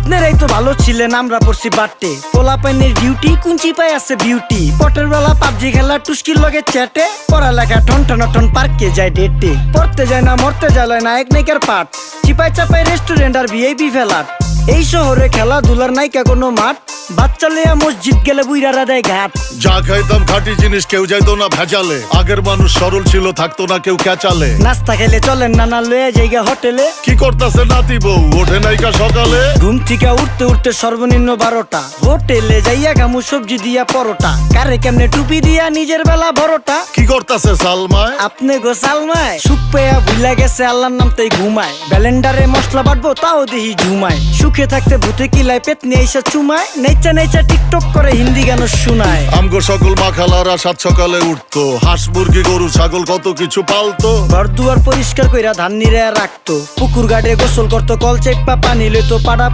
আপনারাই তো ভালো ছিলেন, আমরা পড়ছি বাট্টে। পোলা পাইনের ডিউটি, কুঞ্চি পাই আছে বিউটি। পটের বেলা পাবজি খেলা, টুস্কির লগে চ্যাটে। পড়ালেখা ঠন ঠন পার্কে যায় ডেটে। পড়তে যায় না মরতে যায় নায়ক নায়িকার পাঠ। চিপাই চাপাই রেস্টুরেন্ট আর ভিআইপি ফেলাট। এই শহরে খেলাধুলার নাইকা কোনো মাঠ। বাচ্চা লইয়া মসজিদ গেলে বুইরারা দেয় ঘাট। যা খাইতাম খাঁটি জিনিস, কেউ যাইতো না ভেজালে। আগের মানুষ সরল ছিল, থাকতো না কেউ ক্যাচালে। নাস্তা খেলে চলেন নানা লইয়া জায়গা হোটেলে। কি করতাছে নাতি বউ, ওঠে নাইকা সকালে। ঘুম থেকে উঠতে উঠতে সর্বনিম্ন 12টা। হোটেলে যাইয়া গামু সবজি দিয়া পরোটা। কারে কেমনে টুপি দিয়া নিজের বেলা বড়টা। কি করতাছে সালমায়, আপনি গো সালমায়। সুখ পেয়া ভুলা গেছে আল্লাহর নাম তাই ঘুমায়। ব্যালেন্ডারে মশলা বাটবো তাও দেহি ঝুমায়। সুখে থাকতে ভূতে কিলায় পেট নিয়ে এসে চুমায়। নেচা নেচা টিকটক করে হিন্দি গান শোনায়। আমগো সকল মাখালারা সাত সকালে উঠতো। হাঁস মুরগি গরু ছাগল কত কিছু পালতো। ঘর দুয়ার পরিষ্কার কইরা ধান নিরে রাখতো। পুকুর গাড়ে গোসল করতো, কল চেপা পানি লইতো। পাড়া